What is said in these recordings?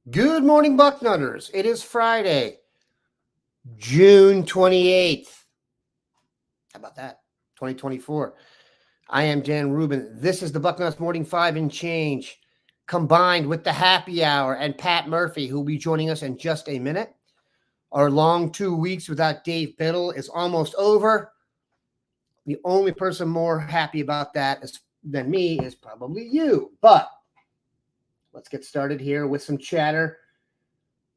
Good morning, Bucknutters. It is Friday, June 28th. How about that? 2024. I am Dan Rubin. This is the Bucknuts Morning 5 and Change, combined with the Happy Hour and Pat Murphy, who will be joining us in just a minute. Our long 2 weeks without Dave Biddle is almost over. The only person more happy about that than me is probably you. But let's get started here with some chatter.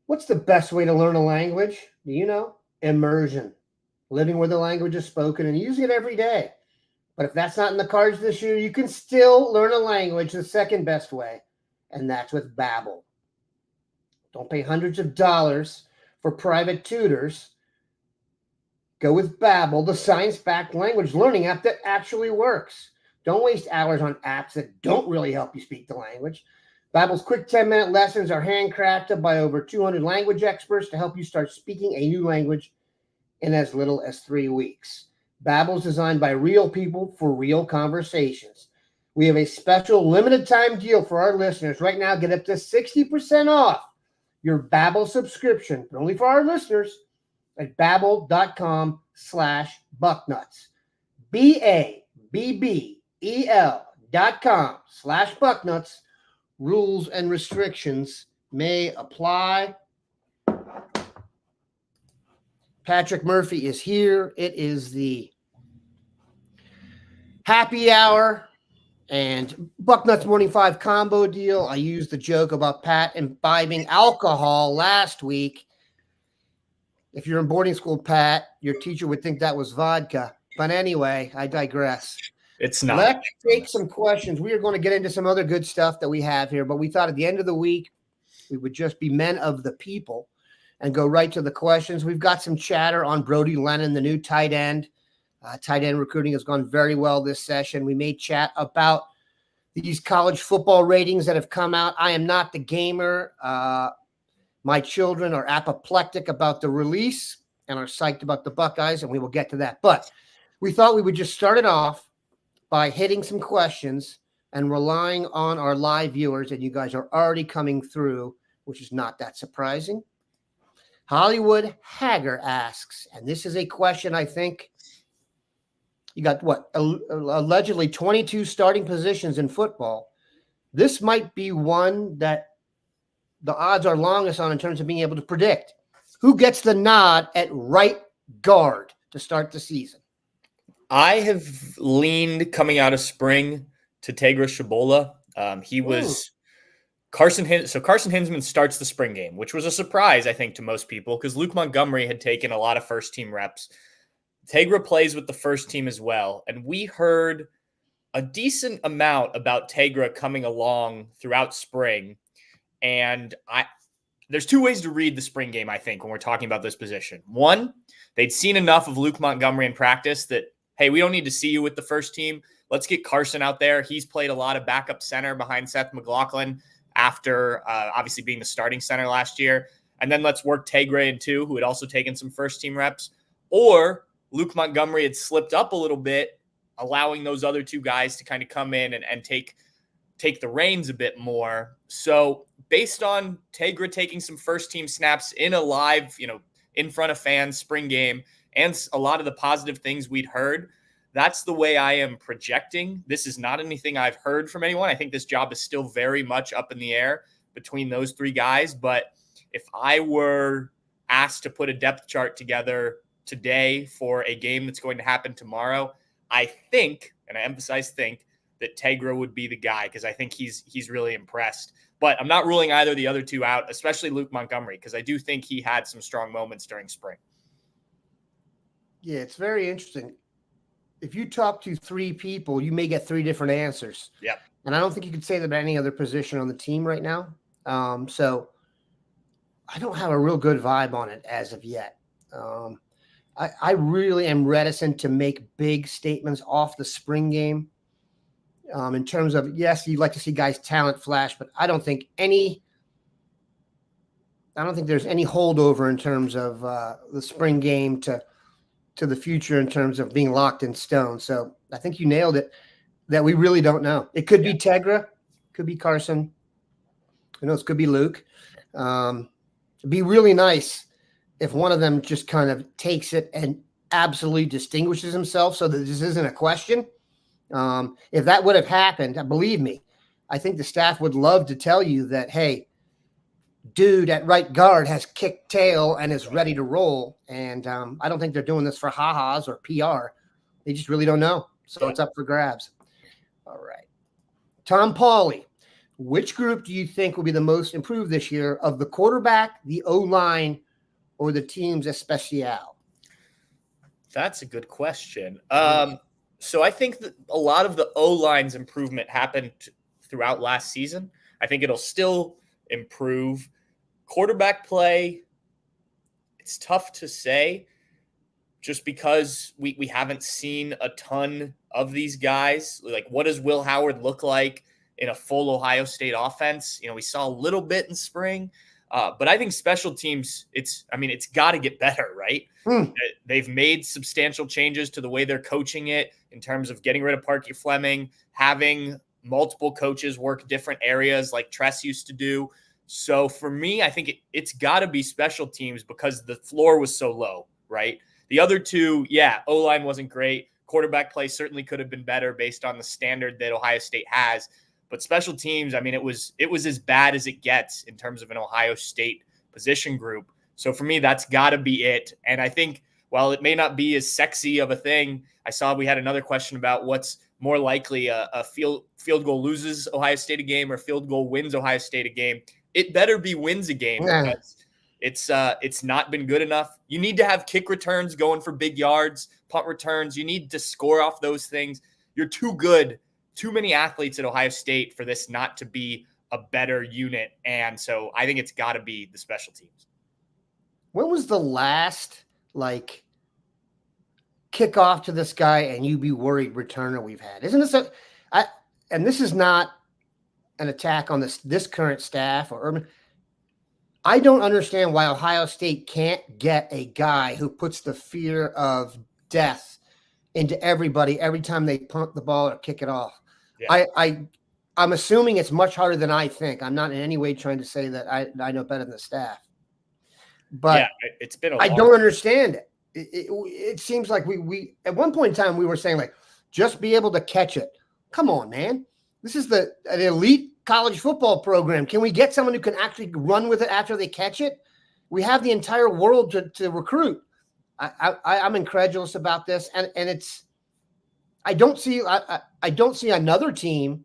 What's the best way to learn a language? Do you know? Immersion. Living where the language is spoken and using it every day. But if that's not in the cards this year, you can still learn a language the second best way, and that's with Babbel. Don't pay hundreds of dollars for private tutors. Go with Babbel, the science-backed language learning app that actually works. Don't waste hours on apps that don't really help you speak the language. Babbel's quick 10-minute lessons are handcrafted by over 200 language experts to help you start speaking a new language in as little as 3 weeks. Babbel's designed by real people for real conversations. We have a special limited time deal for our listeners. Right now, get up to 60% off your Babbel subscription, but only for our listeners at babbel.com/bucknuts. BABBEL.com/bucknuts. Rules and restrictions may apply. Patrick Murphy is here. It is the Happy Hour and Bucknuts Morning 5 combo deal. I used the joke about Pat imbibing alcohol last week. If you're in boarding school, Pat, your teacher would think that was vodka. But anyway, I digress. It's not. Let's take some questions. We are going to get into some other good stuff that we have here, but we thought at the end of the week, we would just be men of the people and go right to the questions. We've got some chatter on Brody Lennon, the new tight end. Tight end recruiting has gone very well this session. We may chat about these college football ratings that have come out. I am not the gamer. My children are apoplectic about the release and are psyched about the Buckeyes, and we will get to that. But we thought we would just start it off by hitting some questions and relying on our live viewers, and you guys are already coming through, which is not that surprising. Hollywood Hager asks, and this is a question I think you got allegedly 22 starting positions in football. This might be one that the odds are longest on in terms of being able to predict. Who gets the nod at right guard to start the season? I have leaned coming out of spring to Tegra Shabola. He was Carson Hinsman starts the spring game, which was a surprise, I think, to most people because Luke Montgomery had taken a lot of first-team reps. Tegra plays with the first team as well, and we heard a decent amount about Tegra coming along throughout spring. And there's two ways to read the spring game, I think, when we're talking about this position. One, they'd seen enough of Luke Montgomery in practice that, hey, we don't need to see you with the first team. Let's get Carson out there. He's played a lot of backup center behind Seth McLaughlin after obviously being the starting center last year. And then let's work Tegra in too, who had also taken some first-team reps. Or Luke Montgomery had slipped up a little bit, allowing those other two guys to kind of come in and take the reins a bit more. So based on Tegra taking some first-team snaps in a live, in front of fans spring game and a lot of the positive things we'd heard, that's the way I am projecting. This is not anything I've heard from anyone. I think this job is still very much up in the air between those three guys. But if I were asked to put a depth chart together today for a game that's going to happen tomorrow, I think, and I emphasize think, that Tegra would be the guy because I think he's really impressed. But I'm not ruling either of the other two out, especially Luke Montgomery, because I do think he had some strong moments during spring. Yeah, it's very interesting. If you talk to three people, you may get three different answers. Yeah. And I don't think you could say that about any other position on the team right now. So I don't have a real good vibe on it as of yet. I really am reticent to make big statements off the spring game. In terms of, yes, you'd like to see guys' talent flash, but I don't think there's any holdover in terms of the spring game to the future in terms of being locked in stone. So I think you nailed it, that we really don't know. It could be Tegra, could be Carson. Who knows? Could be Luke. It'd be really nice if one of them just kind of takes it and absolutely distinguishes himself so that this isn't a question. If that would have happened, believe me, I think the staff would love to tell you that, hey, dude at right guard has kicked tail and is ready to roll. And I don't think they're doing this for ha-has or PR. They just really don't know. So it's up for grabs. All right. Tom Pauly, which group do you think will be the most improved this year of the quarterback, the O-line, or the team's especial? That's a good question. So I think that a lot of the O-line's improvement happened throughout last season. I think it'll still improve. Quarterback play, it's tough to say just because we haven't seen a ton of these guys. Like, what does Will Howard look like in a full Ohio State offense? We saw a little bit in spring, but I think special teams, it's got to get better, right? They've made substantial changes to the way they're coaching it in terms of getting rid of Parky Fleming, having multiple coaches work different areas like Tress used to do. So for me, I think it's got to be special teams because the floor was so low, right? The other two, O-line wasn't great. Quarterback play certainly could have been better based on the standard that Ohio State has. But special teams, it was as bad as it gets in terms of an Ohio State position group. So for me, that's got to be it. And I think while it may not be as sexy of a thing, I saw we had another question about what's more likely, a field goal loses Ohio State a game or field goal wins Ohio State a game. It better be wins a game because it's not been good enough. You need to have kick returns going for big yards, punt returns. You need to score off those things. You're too good, too many athletes at Ohio State for this not to be a better unit. And so I think it's got to be the special teams. When was the last kickoff to this guy and you be worried returner we've had? Isn't this and this is not an attack on this current staff or Urban. I don't understand why Ohio State can't get a guy who puts the fear of death into everybody every time they punt the ball or kick it off. Yeah. I'm assuming it's much harder than I think. I'm not in any way trying to say that I know better than the staff. But it's been I don't understand it. It seems like we at one point in time we were saying just be able to catch it. Come on, man. This is an elite college football program. Can we get someone who can actually run with it after they catch it? We have the entire world to recruit. I'm incredulous about this, and it's. I don't see another team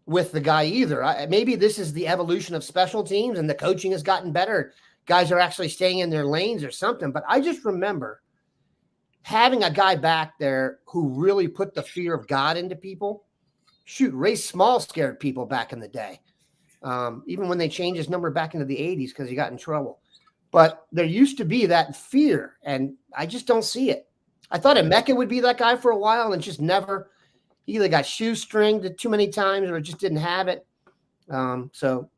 with the guy either. Maybe this is the evolution of special teams, and the coaching has gotten better. Guys are actually staying in their lanes or something. But I just remember having a guy back there who really put the fear of God into people. Shoot, Ray Small scared people back in the day, even when they changed his number back into the 80s because he got in trouble. But there used to be that fear, and I just don't see it. I thought Emeka would be that guy for a while and just never – he either got shoestringed too many times or just didn't have it. So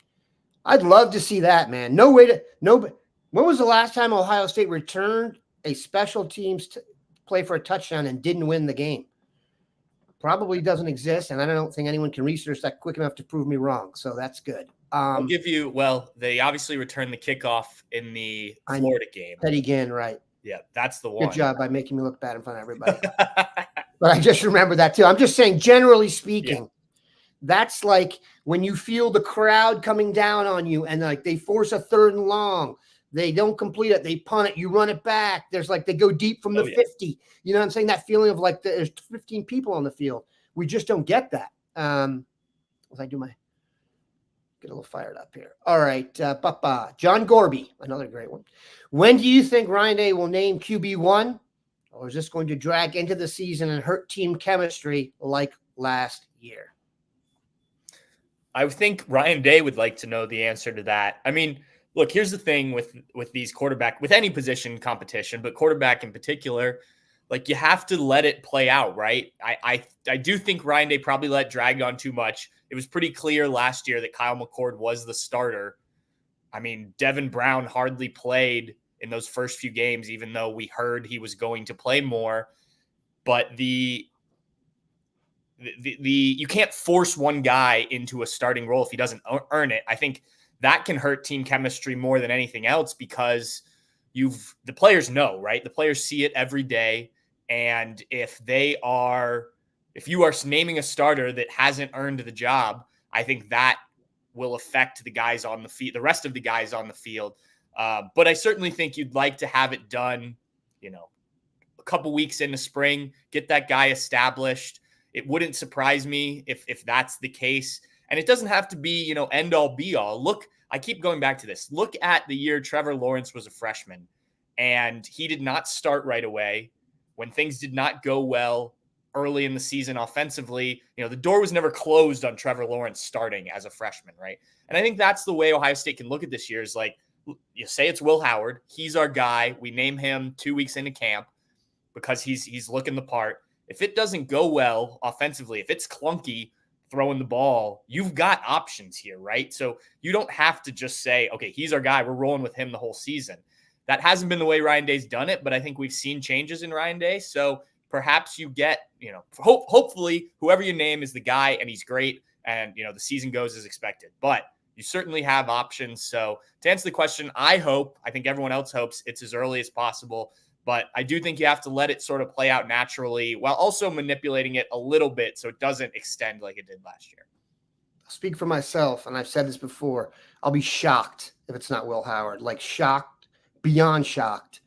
I'd love to see that, man. When was the last time Ohio State returned a special teams play for a touchdown and didn't win the game? Probably doesn't exist, and I don't think anyone can research that quick enough to prove me wrong. So that's good. I'll give you. Well, they obviously returned the kickoff in the Florida game. Teddy Ginn, right? Yeah, that's the one. Good job by making me look bad in front of everybody. But I just remember that too. I'm just saying, generally speaking, that's like when you feel the crowd coming down on you, and they force a 3rd and long. They don't complete it. They punt it. You run it back. There's they go deep from the 50. You know what I'm saying? That feeling of there's 15 people on the field. We just don't get that. As I do get a little fired up here. All right. John Gorby, another great one. When do you think Ryan Day will name QB1? Or is this going to drag into the season and hurt team chemistry like last year? I think Ryan Day would like to know the answer to that. Look, here's the thing with these quarterback, with any position competition, but quarterback in particular, you have to let it play out, right? I do think Ryan Day probably let drag on too much. It was pretty clear last year that Kyle McCord was the starter. Devin Brown hardly played in those first few games, even though we heard he was going to play more. But you can't force one guy into a starting role if he doesn't earn it. I think that can hurt team chemistry more than anything else because the players know, right? The players see it every day. And if you are naming a starter that hasn't earned the job, I think that will affect the guys on the field, the rest of the guys on the field. But I certainly think you'd like to have it done, a couple weeks into spring, get that guy established. It wouldn't surprise me if that's the case. And it doesn't have to be, end all be all. Look, I keep going back to this. Look at the year Trevor Lawrence was a freshman and he did not start right away when things did not go well early in the season offensively. The door was never closed on Trevor Lawrence starting as a freshman, right? And I think that's the way Ohio State can look at this year is like, you say it's Will Howard. He's our guy. We name him 2 weeks into camp because he's looking the part. If it doesn't go well offensively, if it's clunky throwing the ball, you've got options here, right? So you don't have to just say, okay, he's our guy. We're rolling with him the whole season. That hasn't been the way Ryan Day's done it, but I think we've seen changes in Ryan Day. So perhaps you get, hopefully whoever you name is the guy and he's great and, the season goes as expected. But you certainly have options. So to answer the question, I think everyone else hopes it's as early as possible. But I do think you have to let it sort of play out naturally while also manipulating it a little bit so it doesn't extend like it did last year. I'll speak for myself, and I've said this before. I'll be shocked if it's not Will Howard, like shocked, beyond shocked.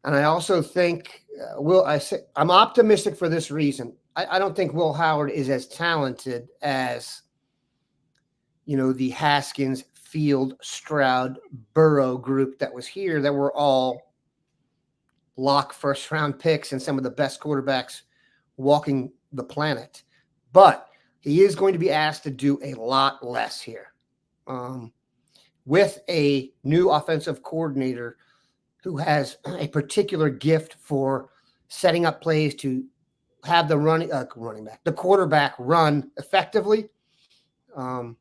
And I also think, I'm optimistic for this reason. I don't think Will Howard is as talented as, the Haskins, Field, Stroud, Burrow group that was here that were all lock first-round picks and some of the best quarterbacks walking the planet. But he is going to be asked to do a lot less here. With a new offensive coordinator who has a particular gift for setting up plays to have the the quarterback run effectively. The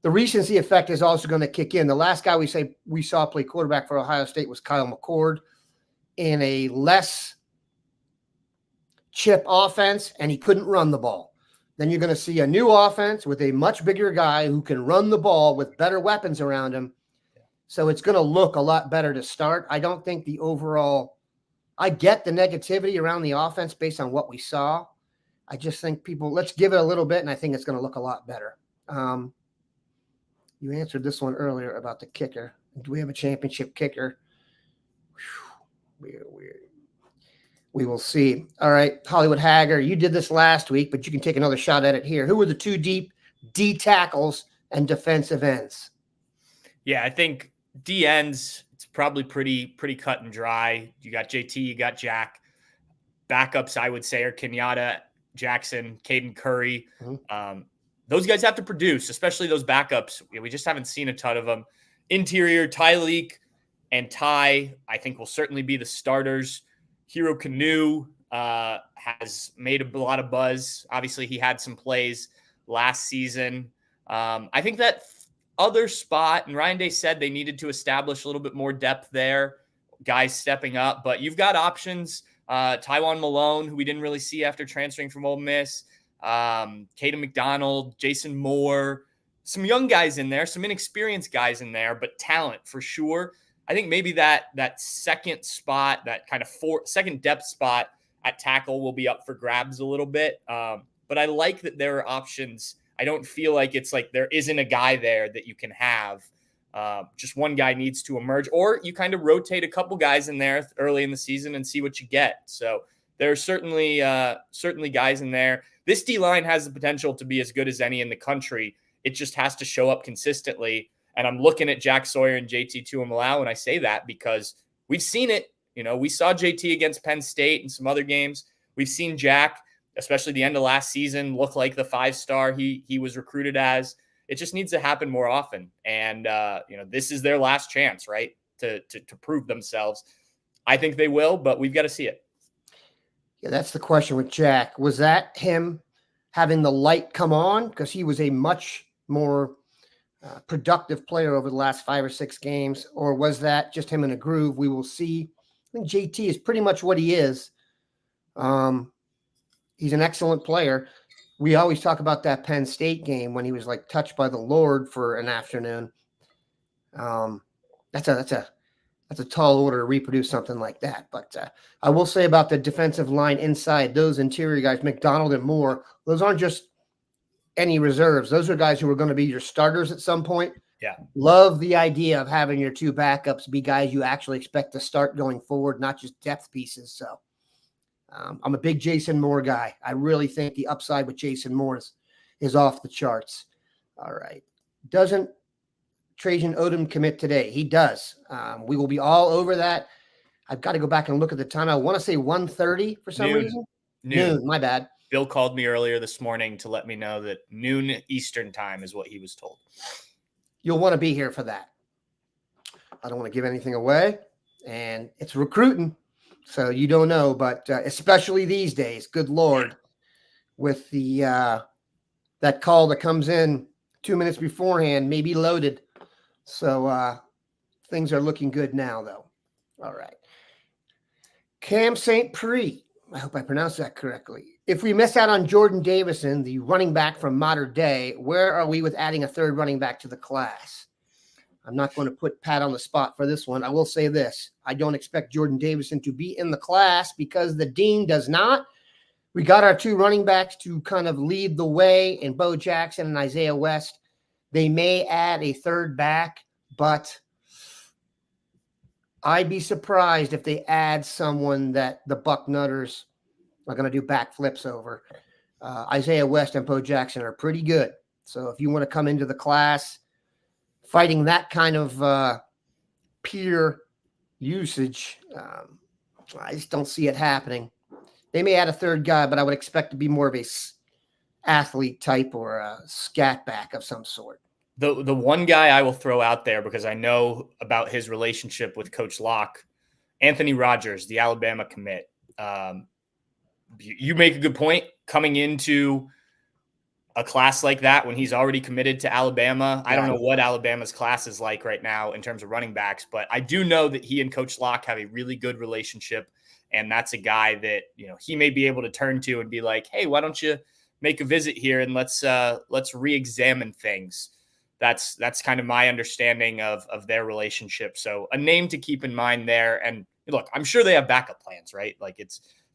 recency effect is also going to kick in. The last guy we saw play quarterback for Ohio State was Kyle McCord in a less chip offense, and he couldn't run the ball. Then you're going to see a new offense with a much bigger guy who can run the ball with better weapons around him. So it's going to look a lot better to start. I don't think I get the negativity around the offense based on what we saw. I just think let's give it a little bit, and I think it's going to look a lot better. You answered this one earlier about the kicker. Do we have a championship kicker? We will see. All right, Hollywood Hagger, you did this last week, but you can take another shot at it here. Who were the two deep D tackles and defensive ends? Yeah, I think D ends, it's probably pretty cut and dry. You got JT, you got Jack. Backups, I would say, are Kenyatta, Jackson, Caden Curry. Mm-hmm. Those guys have to produce, especially those backups. We just haven't seen a ton of them. Interior, Tyleek and Ty, I think, will certainly be the starters. Hero Canoe has made a lot of buzz. Obviously, he had some plays last season. I think that other spot, and Ryan Day said they needed to establish a little bit more depth there, guys stepping up. But you've got options. Tywan Malone, who we didn't really see after transferring from Ole Miss. Caden McDonald, Jason Moore, some young guys in there, some inexperienced guys in there, but talent for sure. I think maybe that second spot, that kind of second depth spot at tackle will be up for grabs a little bit. But I like that there are options. I don't feel like it's like there isn't a guy there that you can have. Just one guy needs to emerge, or you kind of rotate a couple guys in there early in the season and see what you get. So there are certainly guys in there. This D-line has the potential to be as good as any in the country. It just has to show up consistently. And I'm looking at Jack Sawyer and JT Tuimoloau, and I say that because we've seen it. We saw JT against Penn State and some other games. We've seen Jack, especially the end of last season, look like the 5-star he was recruited as. It just needs to happen more often. And, this is their last chance, right, to prove themselves. I think they will, but we've got to see it. Yeah, that's the question with Jack. Was that him having the light come on? Because he was a much more productive player over the last 5 or 6 games. Or was that just him in a groove? We will see. I think JT is pretty much what he is. He's an excellent player. we always talk about that Penn State game when he was like touched by the Lord for an afternoon. That's a tall order to reproduce something like that. But I will say about the defensive line inside, those interior guys, McDonald and Moore, those aren't just any reserves. Those are guys who are going to be your starters at some point. Yeah. Love the idea of having your two backups be guys you actually expect to start going forward, not just depth pieces. So I'm a big Jason Moore guy. I really think the upside with Jason Moore is off the charts. All right. Doesn't Trajan Odom commit today? He does. We will be all over that. I've got to go back and look at the time. I want to say 1:30 for some reason. Noon. My bad. Bill called me earlier this morning to let me know that noon Eastern time is what he was told. You'll want to be here for that. I don't want to give anything away, and it's recruiting, so you don't know, but especially these days, good Lord, with the that call that comes in 2 minutes beforehand may be loaded. So things are looking good now, though. All right. Cam St. Prix. I hope I pronounced that correctly. If we miss out on Jordan Davison, the running back from modern day, where are we with adding a third running back to the class? I'm not going to put Pat on the spot for this one. I will say this. I don't expect Jordan Davison to be in the class because the dean does not. We got our two running backs to kind of lead the way in Bo Jackson and Isaiah West. They may add a third back, but I'd be surprised if they add someone that the Bucknutters are going to do backflips over. Isaiah West and Bo Jackson are pretty good. So if you want to come into the class fighting that kind of peer usage, I just don't see it happening. They may add a third guy, but I would expect to be more of a athlete type or a scat back of some sort. The one guy I will throw out there because I know about his relationship with Coach Locke, Anthony Rogers, the Alabama commit. You make a good point coming into a class like that when he's already committed to Alabama. I don't know what Alabama's class is like right now in terms of running backs, but I do know that he and Coach Locke have a really good relationship. And that's a guy that, he may be able to turn to and be like, hey, why don't you make a visit here and let's re-examine things. That's kind of my understanding of their relationship. So a name to keep in mind there. And look, I'm sure they have backup plans, right? Like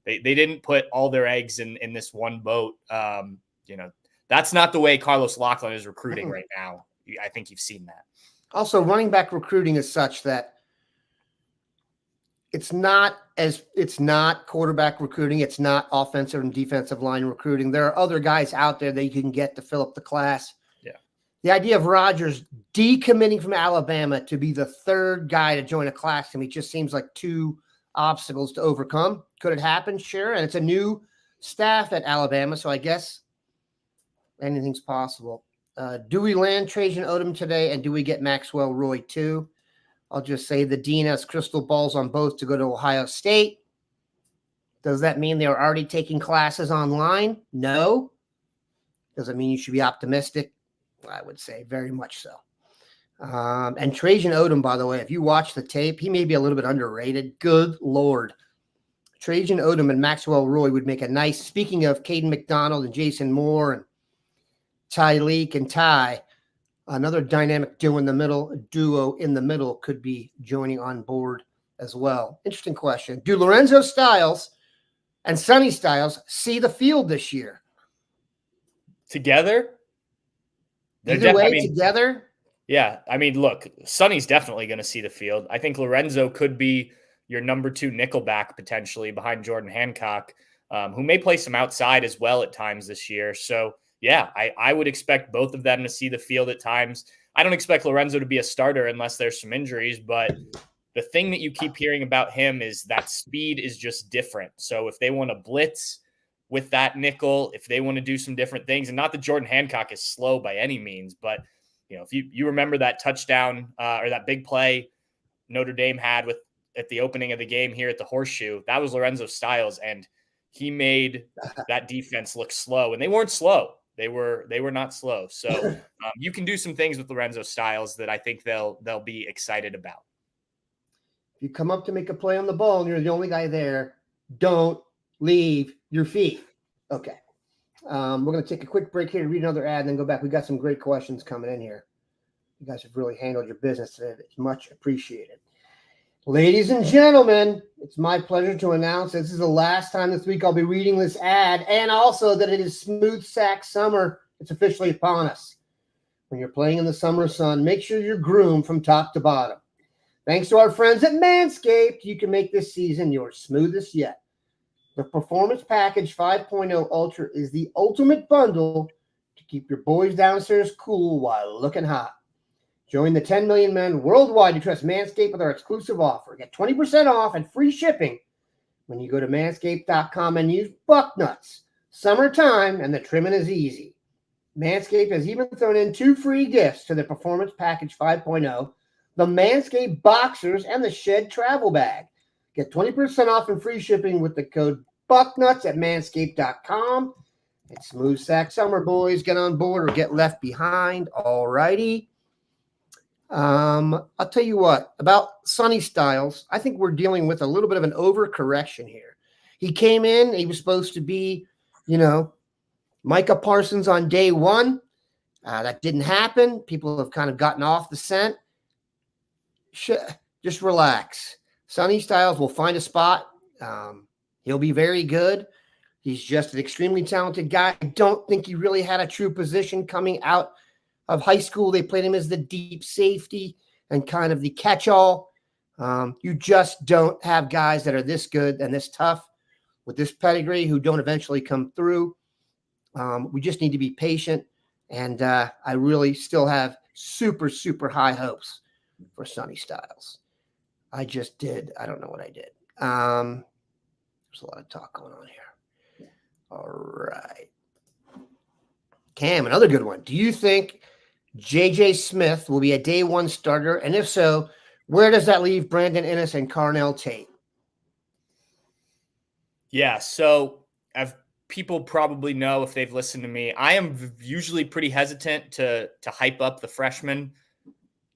they didn't put all their eggs in this one boat. That's not the way Carlos Loughlin is recruiting right now. I think you've seen that. Also, running back recruiting is such that it's not quarterback recruiting. It's not offensive and defensive line recruiting. There are other guys out there that you can get to fill up the class. Yeah. The idea of Rogers decommitting from Alabama to be the third guy to join a class to me just seems like two obstacles to overcome. Could it happen? Sure. And it's a new staff at Alabama, so I guess anything's possible. Do we land Trajan Odom today, and do we get Maxwell Roy too? I'll just say the dean has crystal balls on both to go to Ohio State. Does that mean they're already taking classes online? No. Does it mean you should be optimistic? I would say very much so. And Trajan Odom, by the way, if you watch the tape, he may be a little bit underrated. Good Lord. Trajan Odom and Maxwell Roy would make a nice, speaking of Caden McDonald and Jason Moore and Ty Leak and Ty, another dynamic duo in the middle could be joining on board as well. Interesting question. Do Lorenzo Styles and Sonny Styles see the field this year? Together? Together? Yeah. I mean, look, Sonny's definitely going to see the field. I think Lorenzo could be your number 2 nickelback potentially behind Jordan Hancock, who may play some outside as well at times this year. So, yeah, I would expect both of them to see the field at times. I don't expect Lorenzo to be a starter unless there's some injuries, but the thing that you keep hearing about him is that speed is just different. So if they want to blitz with that nickel, if they want to do some different things, and not that Jordan Hancock is slow by any means, but if you remember that touchdown or that big play Notre Dame had at the opening of the game here at the Horseshoe, that was Lorenzo Styles, and he made that defense look slow, and they weren't slow. They were not slow. So you can do some things with Lorenzo Styles that I think they'll be excited about. If you come up to make a play on the ball and you're the only guy there, don't leave your feet. Okay. We're going to take a quick break here to read another ad and then go back. We got some great questions coming in here. You guys have really handled your business today. It's much appreciated. Ladies and gentlemen, it's my pleasure to announce this is the last time this week I'll be reading this ad, and also that it is smooth sack summer. It's officially upon us. When you're playing in the summer sun, make sure you're groomed from top to bottom. Thanks to our friends at Manscaped, you can make this season your smoothest yet. The Performance Package 5.0 Ultra is the ultimate bundle to keep your boys downstairs cool while looking hot. Join the 10 million men worldwide who trust Manscaped with our exclusive offer. Get 20% off and free shipping when you go to manscaped.com and use Bucknuts. Summertime and the trimming is easy. Manscaped has even thrown in 2 free gifts to the Performance Package 5.0, the Manscaped Boxers and the Shed Travel Bag. Get 20% off and free shipping with the code Bucknuts at manscaped.com. It's smooth sack summer, boys. Get on board or get left behind. All righty. I'll tell you what, about Sonny Styles, I think we're dealing with a little bit of an overcorrection here. He came in, he was supposed to be, Micah Parsons on day one. That didn't happen. People have kind of gotten off the scent. Just relax. Sonny Styles will find a spot. He'll be very good. He's just an extremely talented guy. I don't think he really had a true position coming out of high school. They played him as the deep safety and kind of the catch-all. You just don't have guys that are this good and this tough with this pedigree who don't eventually come through. We just need to be patient, and I really still have super, super high hopes for Sonny Styles. I just did. I don't know what I did. There's a lot of talk going on here. All right. Cam, another good one. Do you think J.J. Smith will be a day one starter? And if so, where does that leave Brandon Inniss and Carnell Tate? Yeah, so people probably know if they've listened to me, I am usually pretty hesitant to hype up the freshman.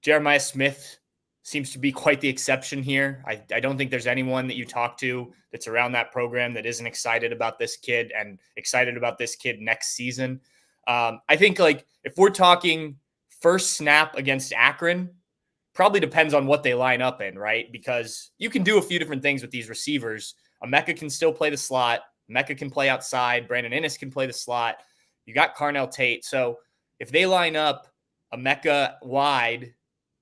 Jeremiah Smith seems to be quite the exception here. I don't think there's anyone that you talk to that's around that program that isn't excited about this kid and excited about this kid next season. I think if we're talking first snap against Akron, probably depends on what they line up in, right? Because you can do a few different things with these receivers. Emeka can still play the slot. Emeka can play outside. Brandon Inniss can play the slot. You got Carnell Tate. So if they line up Emeka wide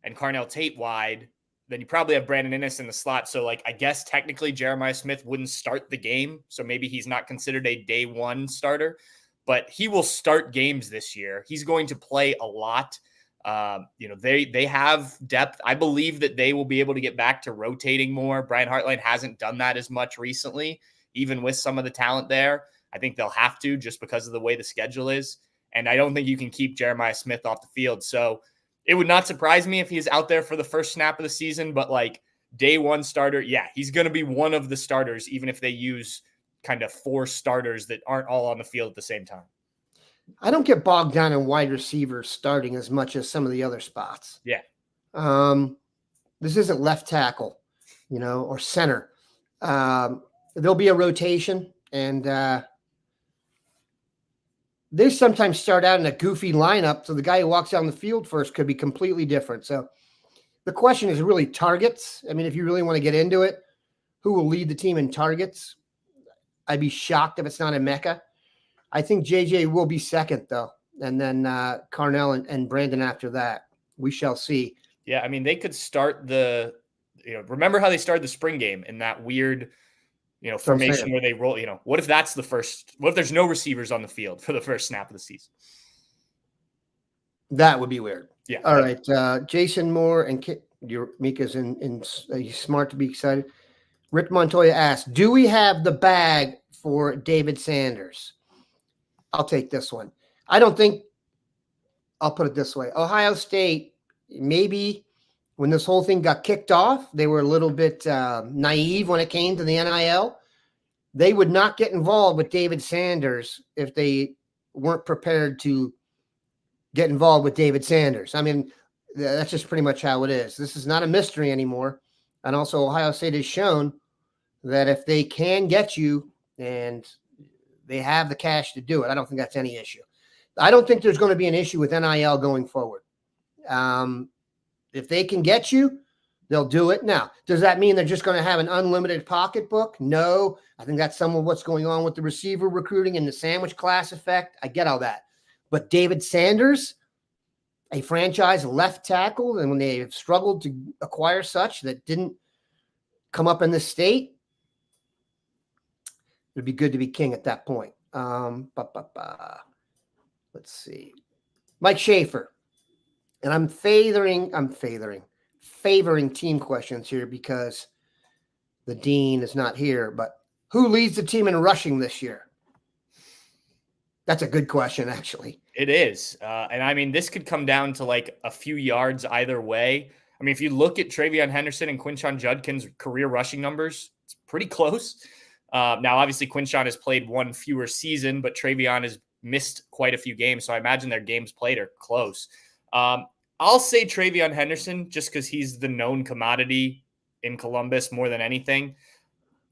and Carnell Tate wide, then you probably have Brandon Inniss in the slot. So I guess technically Jeremiah Smith wouldn't start the game. So maybe he's not considered a day one starter, but he will start games this year. He's going to play a lot. They have depth. I believe that they will be able to get back to rotating more. Brian Hartline hasn't done that as much recently, even with some of the talent there. I think they'll have to just because of the way the schedule is. And I don't think you can keep Jeremiah Smith off the field. So it would not surprise me if he's out there for the first snap of the season, but day one starter, yeah, he's going to be one of the starters, even if they use kind of 4 starters that aren't all on the field at the same time. I don't get bogged down in wide receivers starting as much as some of the other spots. Yeah. This isn't left tackle, or center. There'll be a rotation, and they sometimes start out in a goofy lineup, so the guy who walks down the field first could be completely different. So the question is really targets. I mean, if you really want to get into it, who will lead the team in targets? I'd be shocked if it's not Emeka. I think JJ will be second, though, and then Carnell and Brandon after that. We shall see. Yeah, I mean, they could start remember how they started the spring game in that weird, formation where they roll, what if that's the first, what if there's no receivers on the field for the first snap of the season? That would be weird. Yeah. All right. Jason Moore and Mika's he's smart to be excited. Rick Montoya asked, do we have the bag for David Sanders? I'll take this one. I'll put it this way. Ohio State, maybe when this whole thing got kicked off, they were a little bit naive when it came to the NIL. They would not get involved with David Sanders if they weren't prepared to get involved with David Sanders. I mean, that's just pretty much how it is. This is not a mystery anymore. And also Ohio State has shown that if they can get you and They have the cash to do it. I don't think that's any issue. I don't think there's going to be an issue with NIL going forward. If they can get you, they'll do it. Now, does that mean they're just going to have an unlimited pocketbook? No. I think that's some of what's going on with the receiver recruiting and the sandwich class effect. I get all that. But David Sanders, a franchise left tackle, and when they have struggled to acquire such that didn't come up in this state, it'd be good to be king at that point. Let's see. Mike Schaefer. And I'm favoring team questions here because the dean is not here. But who leads the team in rushing this year? That's a good question, actually. It is. And I mean, this could come down to like a few yards either way. I mean, if you look at Travion Henderson and Quinshon Judkin's career rushing numbers, it's pretty close. Now, obviously, Quinshon has played one fewer season, but Travion has missed quite a few games. So I imagine their games played are close. I'll say Travion Henderson just because he's the known commodity in Columbus more than anything.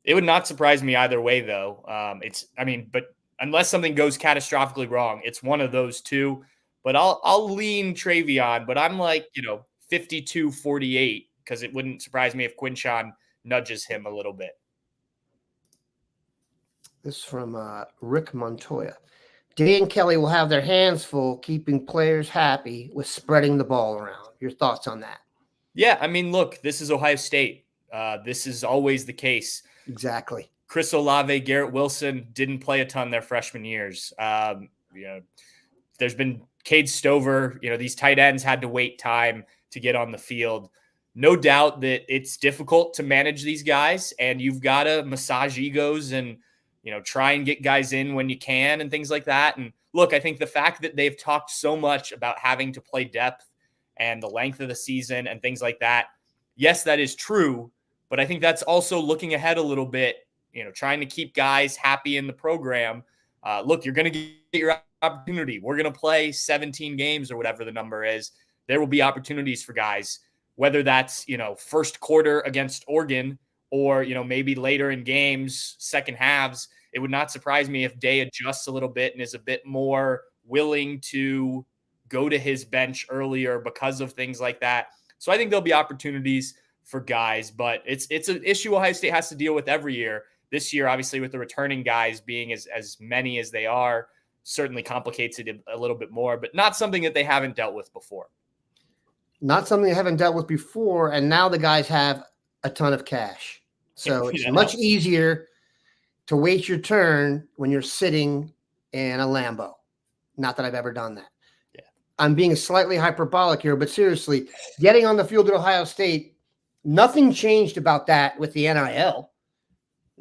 It would not surprise me either way, though. But unless something goes catastrophically wrong, it's one of those two. But I'll lean Travion, but I'm like, 52-48 because it wouldn't surprise me if Quinshon nudges him a little bit. This is from Rick Montoya. Dan Kelly will have their hands full keeping players happy with spreading the ball around. Your thoughts on that? Yeah, I mean, look, this is Ohio State. This is always the case. Exactly. Chris Olave, Garrett Wilson didn't play a ton their freshman years. There's been Cade Stover. These tight ends had to wait time to get on the field. No doubt that it's difficult to manage these guys, and you've got to massage egos and try and get guys in when you can and things like that. And look, I think the fact that they've talked so much about having to play depth and the length of the season and things like that, yes, that is true. But I think that's also looking ahead a little bit, trying to keep guys happy in the program. Look, you're going to get your opportunity. We're going to play 17 games or whatever the number is. There will be opportunities for guys, whether that's, first quarter against Oregon or, maybe later in games, second halves. It would not surprise me if Day adjusts a little bit and is a bit more willing to go to his bench earlier because of things like that. So I think there'll be opportunities for guys, but it's an issue Ohio State has to deal with every year. This year, obviously, with the returning guys being as many as they are, certainly complicates it a little bit more, but not something that they haven't dealt with before. Not something they haven't dealt with before, and now the guys have a ton of cash. So it's much easier to wait your turn when you're sitting in a Lambo. Not that I've ever done that. Yeah. I'm being slightly hyperbolic here, but seriously, getting on the field at Ohio State, nothing changed about that with the NIL.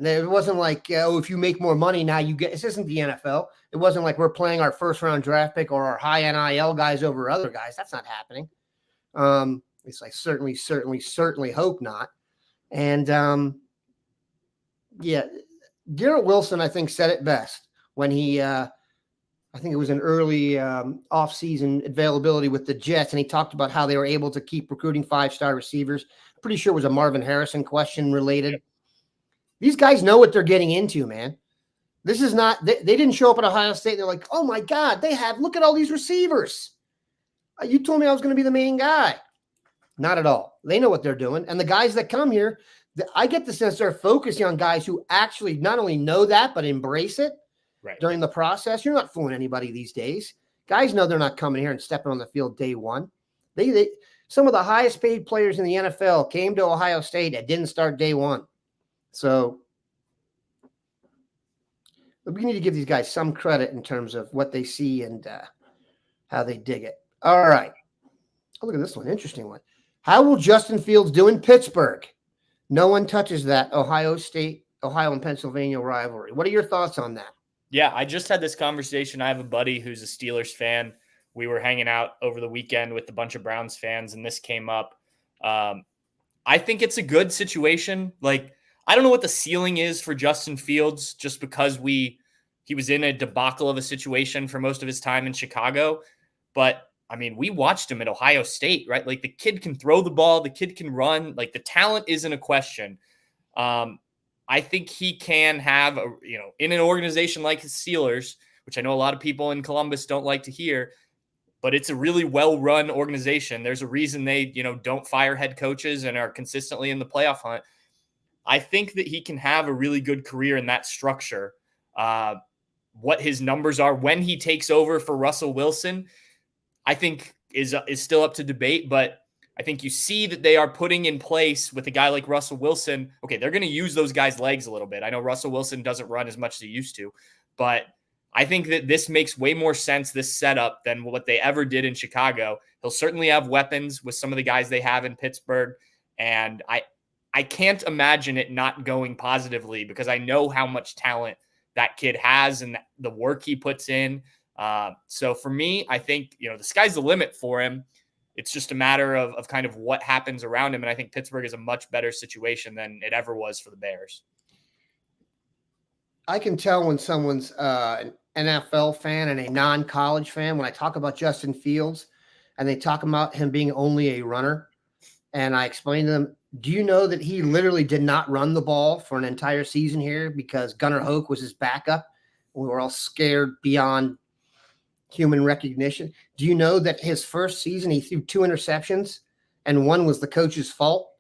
It wasn't like, if you make more money now, you get. This isn't the NFL. It wasn't like we're playing our first-round draft pick or our high NIL guys over other guys. That's not happening. It's like certainly hope not. And Garrett Wilson, I think, said it best when he, I think it was an early off-season availability with the Jets, and he talked about how they were able to keep recruiting five-star receivers. Pretty sure it was a Marvin Harrison question related. Yep. These guys know what they're getting into, man. This is not, they didn't show up at Ohio State. They're like, oh my God, look at all these receivers. You told me I was going to be the main guy. Not at all. They know what they're doing. And the guys that come here, I get the sense they're focusing on guys who actually not only know that, but embrace it during the process. You're not fooling anybody these days. Guys know they're not coming here and stepping on the field day one. They some of the highest paid players in the NFL came to Ohio State and didn't start day one. So we need to give these guys some credit in terms of what they see and how they dig it. All right. Oh, look at this one. Interesting one. How will Justin Fields do in Pittsburgh? No one touches that Ohio and Pennsylvania rivalry. What are your thoughts on that? Yeah, I just had this conversation. I have a buddy who's a Steelers fan. We were hanging out over the weekend with a bunch of Browns fans, and this came up. I think it's a good situation. Like, I don't know what the ceiling is for Justin Fields just because he was in a debacle of a situation for most of his time in Chicago. But I mean, we watched him at Ohio State, right? Like, the kid can throw the ball, the kid can run. Like, the talent isn't a question. I think he can have in an organization like the Steelers, which I know a lot of people in Columbus don't like to hear, but it's a really well-run organization. There's a reason they, don't fire head coaches and are consistently in the playoff hunt. I think that he can have a really good career in that structure. What his numbers are when he takes over for Russell Wilson, I think is still up to debate, but I think you see that they are putting in place with a guy like Russell Wilson. Okay, they're going to use those guys' legs a little bit. I know Russell Wilson doesn't run as much as he used to, but I think that this makes way more sense, this setup, than what they ever did in Chicago. He'll certainly have weapons with some of the guys they have in Pittsburgh, and I can't imagine it not going positively because I know how much talent that kid has and the work he puts in. So for me, I think, the sky's the limit for him. It's just a matter of kind of what happens around him. And I think Pittsburgh is a much better situation than it ever was for the Bears. I can tell when someone's an NFL fan and a non-college fan, when I talk about Justin Fields and they talk about him being only a runner, and I explain to them, do you know that he literally did not run the ball for an entire season here because Gunnar Hoke was his backup? We were all scared beyond human recognition. Do you know that his first season he threw 2 interceptions and one was the coach's fault?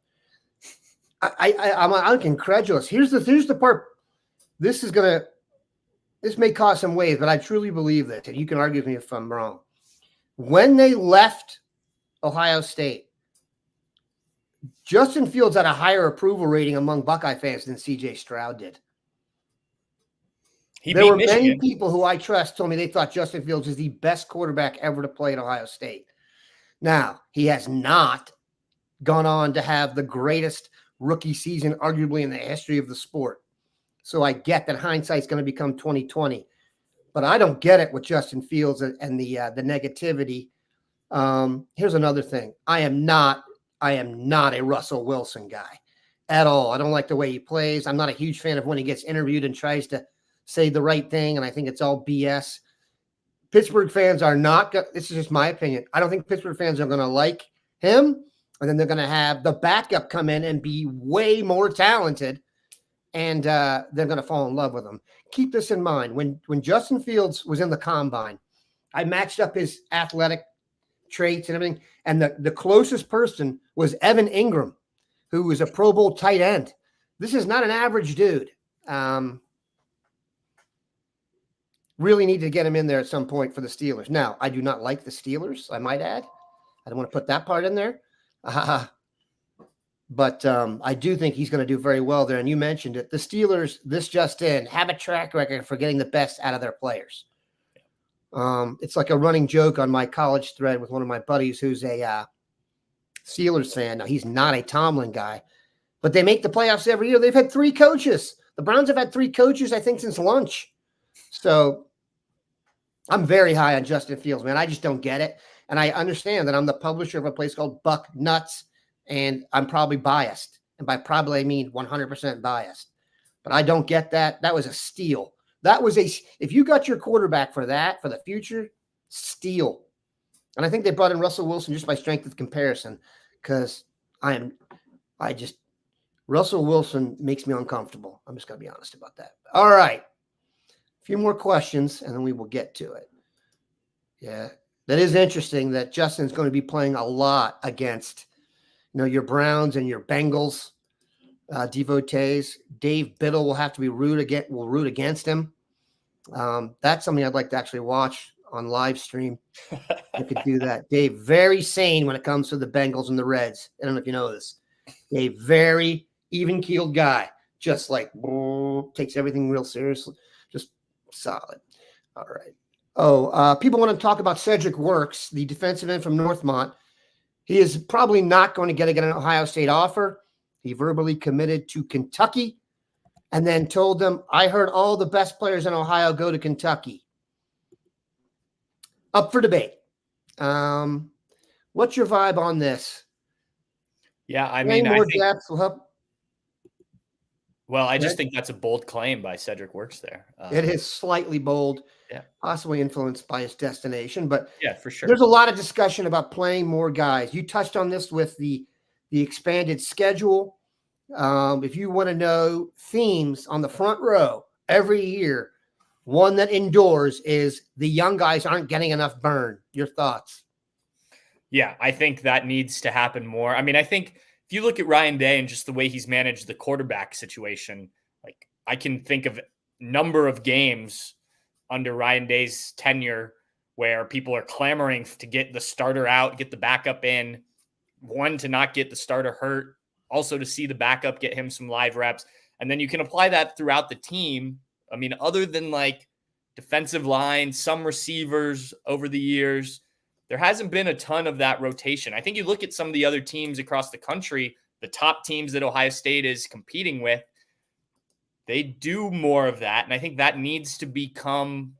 I'm incredulous. Here's the part. This may cause some waves, but I truly believe this, and you can argue with me if I'm wrong. When they left Ohio State, Justin Fields had a higher approval rating among Buckeye fans than C.J. Stroud did. There were many people who I trust told me they thought Justin Fields is the best quarterback ever to play at Ohio State. Now, he has not gone on to have the greatest rookie season, arguably in the history of the sport. So I get that hindsight's going to become 2020, but I don't get it with Justin Fields and the negativity. Here's another thing: I am not a Russell Wilson guy at all. I don't like the way he plays. I'm not a huge fan of when he gets interviewed and tries to say the right thing, and I think it's all BS. Pittsburgh fans are not. This is just my opinion. I don't think Pittsburgh fans are going to like him, and then they're going to have the backup come in and be way more talented. And they're going to fall in love with him. Keep this in mind. When Justin Fields was in the combine, I matched up his athletic traits and everything, and the closest person was Evan Ingram, who was a Pro Bowl tight end. This is not an average dude. Really need to get him in there at some point for the Steelers. Now, I do not like the Steelers, I might add. I don't want to put that part in there. But I do think he's going to do very well there. And you mentioned it. The Steelers, this just in, have a track record for getting the best out of their players. It's like a running joke on my college thread with one of my buddies who's a Steelers fan. Now, he's not a Tomlin guy, but they make the playoffs every year. They've had 3 coaches. The Browns have had 3 coaches, I think, since lunch. So I'm very high on Justin Fields, man. I just don't get it. And I understand that I'm the publisher of a place called Buck Nuts, and I'm probably biased. And by probably, I mean 100% biased. But I don't get that. That was a steal. If you got your quarterback for that, for the future, steal. And I think they brought in Russell Wilson just by strength of comparison, because Russell Wilson makes me uncomfortable. I'm just going to be honest about that. All right. A few more questions, and then we will get to it. Yeah. That is interesting that Justin's going to be playing a lot against, your Browns and your Bengals devotees. Dave Biddle will have to root against him. That's something I'd like to actually watch on live stream. I could do that. Dave, very sane when it comes to the Bengals and the Reds. I don't know if you know this. Dave, very even-keeled guy. Just like takes everything real seriously. Just solid. All right. People want to talk about Cedric Works, the defensive end from Northmont. He is probably not going to get an Ohio State offer. He verbally committed to Kentucky and then told them, I heard all the best players in Ohio go to Kentucky. Up for debate. What's your vibe on this? Yeah, I mean, depth will help. Well, I just think that's a bold claim by Cedric Works there. It is slightly bold, yeah, possibly influenced by his destination, but yeah, for sure. There's a lot of discussion about playing more guys. You touched on this with the expanded schedule. If you want to know themes on the front row every year, one that endures is the young guys aren't getting enough burn. Your thoughts? Yeah, I think that needs to happen more. I mean, I think if you look at Ryan Day and just the way he's managed the quarterback situation, like I can think of a number of games under Ryan Day's tenure where people are clamoring to get the starter out, get the backup in, one, to not get the starter hurt, also to see the backup get him some live reps. And then you can apply that throughout the team. I mean, other than like defensive line, some receivers over the years, there hasn't been a ton of that rotation. I think you look at some of the other teams across the country, the top teams that Ohio State is competing with, they do more of that. And I think that needs to become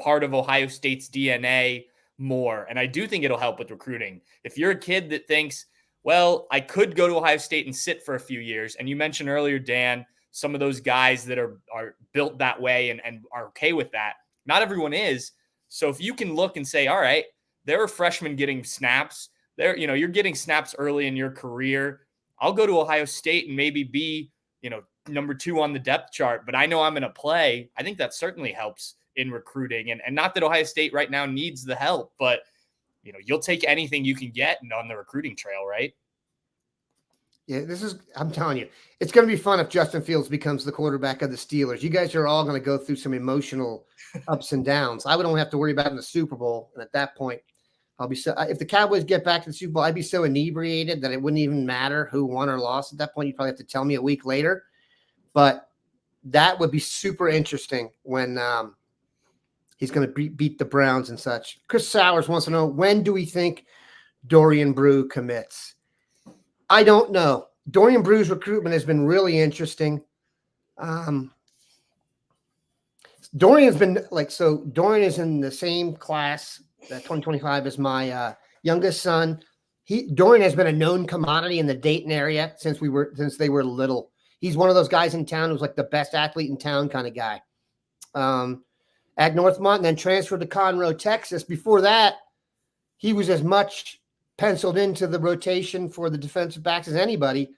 part of Ohio State's DNA more. And I do think it'll help with recruiting. If you're a kid that thinks, well, I could go to Ohio State and sit for a few years. And you mentioned earlier, Dan, some of those guys that are built that way and are okay with that. Not everyone is. So if you can look and say, all right, there are freshmen getting snaps. You're getting snaps early in your career. I'll go to Ohio State and maybe be, number 2 on the depth chart, but I know I'm going to play. I think that certainly helps in recruiting. And not that Ohio State right now needs the help, but you'll take anything you can get on the recruiting trail, right? Yeah, I'm telling you, it's going to be fun if Justin Fields becomes the quarterback of the Steelers. You guys are all going to go through some emotional ups and downs. I would only have to worry about it in the Super Bowl. And at that point, if the Cowboys get back to the Super Bowl, I'd be so inebriated that it wouldn't even matter who won or lost. At that point, you'd probably have to tell me a week later. But that would be super interesting when he's going to beat the Browns and such. Chris Sowers wants to know, when do we think Dorian Brew commits? I don't know. Dorian Brew's recruitment has been really interesting. Dorian's been Dorian is in the same class, 2025, as my youngest son. Dorian has been a known commodity in the Dayton area since they were little. He's one of those guys in town who's like the best athlete in town kind of guy. At Northmont, and then transferred to Conroe, Texas. Before that, he was as much penciled into the rotation for the defensive backs as anybody.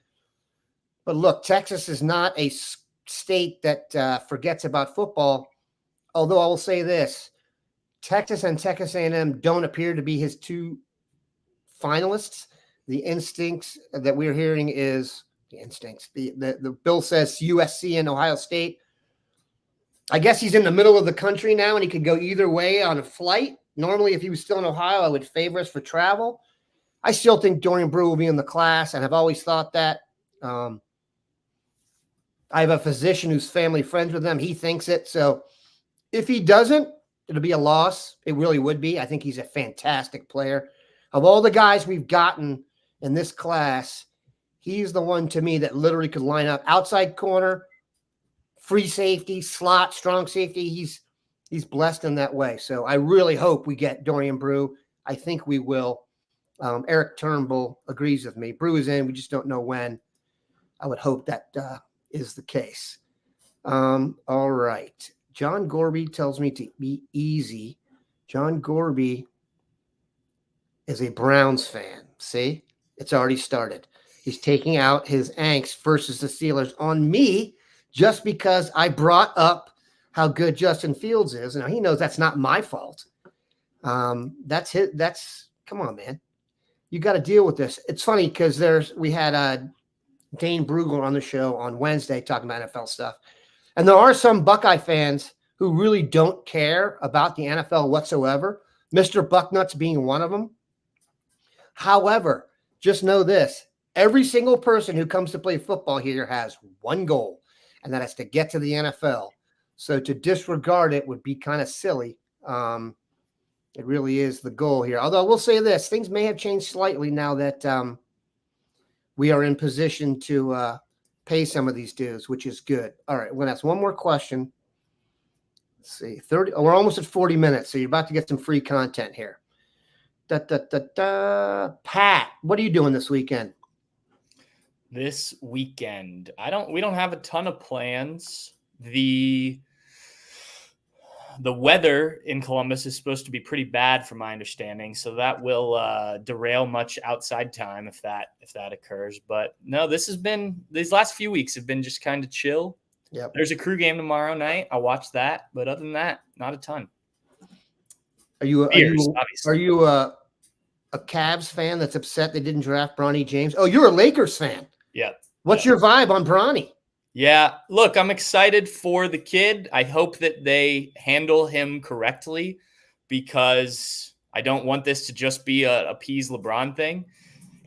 But look, Texas is not a state that forgets about football. Although I will say this, Texas and Texas A&M don't appear to be his 2 finalists. The instincts that we're hearing is the bill says USC and Ohio State. I guess he's in the middle of the country now, and he could go either way on a flight. Normally, if he was still in Ohio, I would favor us for travel. I still think Dorian Brew will be in the class, and I've always thought that. I have a physician who's family friends with them. He thinks it. So if he doesn't, it'll be a loss. It really would be. I think he's a fantastic player. Of all the guys we've gotten in this class, he's the one to me that literally could line up outside corner, free safety, slot, strong safety. He's blessed in that way. So I really hope we get Dorian Brew. I think we will. Eric Turnbull agrees with me. Brew is in. We just don't know when. I would hope that is the case. All right. John Gorby tells me to be easy. John Gorby is a Browns fan. See? It's already started. He's taking out his angst versus the Steelers on me just because I brought up how good Justin Fields is. Now, he knows that's not my fault. Come on, man. You got to deal with this. It's funny because we had Dane Brugler on the show on Wednesday talking about NFL stuff. And there are some Buckeye fans who really don't care about the NFL whatsoever, Mr. Bucknuts being one of them. However, just know this. Every single person who comes to play football here has one goal, and that is to get to the NFL. So to disregard it would be kind of silly. It really is the goal here. Although I will say this, things may have changed slightly now that we are in position to pay some of these dues, which is good. All right, we're going to ask one more question. Let's see, we're almost at 40 minutes, so you're about to get some free content here. Pat, what are you doing this weekend? This weekend, we don't have a ton of plans. The the weather in Columbus is supposed to be pretty bad, from my understanding. So that will derail much outside time if that occurs. But no, these last few weeks have been just kind of chill. Yep. There's a Crew game tomorrow night. I'll watch that. But other than that, not a ton. Are you Obviously. a Cavs fan that's upset they didn't draft Bronny James? Oh, you're a Lakers fan. Yeah. What's your vibe on Bronny? Yeah, look, I'm excited for the kid. I hope that they handle him correctly because I don't want this to just be a appease LeBron thing.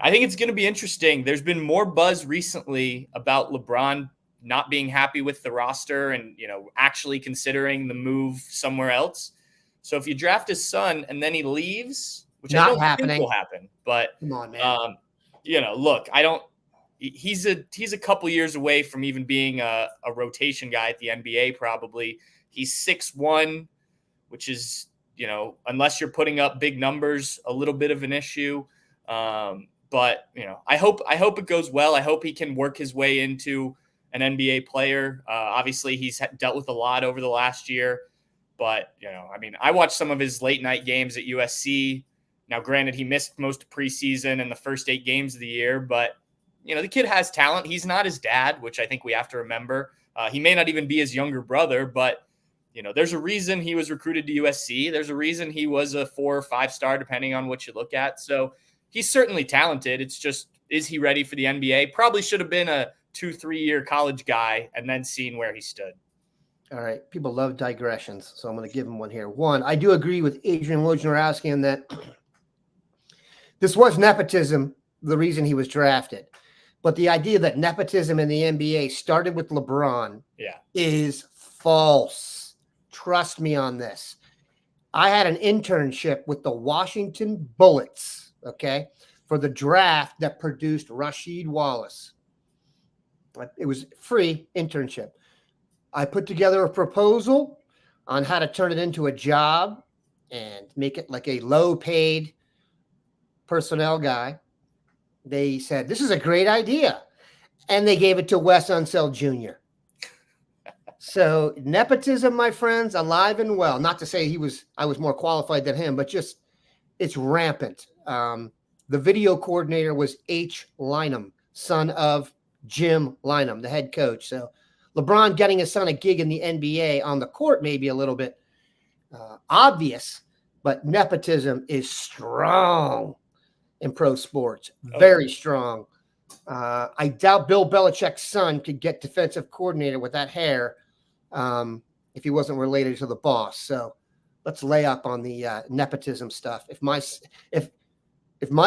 I think it's going to be interesting. There's been more buzz recently about LeBron not being happy with the roster and, actually considering the move somewhere else. So if you draft his son and then he leaves, which Not I don't happening. think will happen, but Come on, man. look, he's a couple years away from even being a rotation guy at the NBA. Probably he's 6'1", which is, unless you're putting up big numbers, a little bit of an issue. But I hope it goes well. I hope he can work his way into an NBA player. Obviously he's dealt with a lot over the last year, but I watched some of his late night games at USC. Now, granted, he missed most of preseason and the first 8 games of the year, but the kid has talent. He's not his dad, which I think we have to remember. He may not even be his younger brother, but, there's a reason he was recruited to USC. There's a reason he was a 4 or 5 star, depending on what you look at. So he's certainly talented. It's just, is he ready for the NBA? Probably should have been a 2-3 year college guy and then seen where he stood. All right. People love digressions, so I'm going to give him one here. One, I do agree with Adrian Wojnarowski in that this was nepotism, the reason he was drafted. But the idea that nepotism in the NBA started with LeBron is false. Trust me on this. I had an internship with the Washington Bullets, for the draft that produced Rasheed Wallace. It was free internship. I put together a proposal on how to turn it into a job and make it like a low-paid personnel guy. They said, this is a great idea. And they gave it to Wes Unseld Jr. So nepotism, my friends, alive and well. Not to say I was more qualified than him, but just it's rampant. The video coordinator was H. Lynam, son of Jim Lynam, the head coach. So LeBron getting his son a gig in the NBA on the court may be a little bit obvious, but nepotism is strong in pro sports. Very strong. I doubt Bill Belichick's son could get defensive coordinator with that hair if he wasn't related to the boss. So let's lay up on the nepotism stuff. If my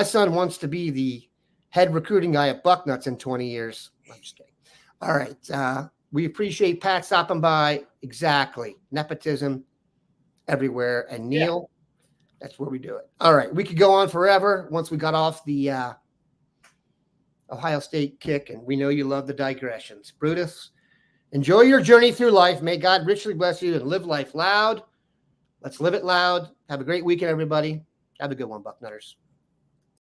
son wants to be the head recruiting guy at Bucknuts in 20 years, I'm just kidding. All right. We appreciate Pat stopping by. Exactly. Nepotism everywhere. And Neil, that's where we do it. All right. We could go on forever once we got off the Ohio State kick, and we know you love the digressions. Brutus, enjoy your journey through life. May God richly bless you and live life loud. Let's live it loud. Have a great weekend, everybody. Have a good one, Bucknutters.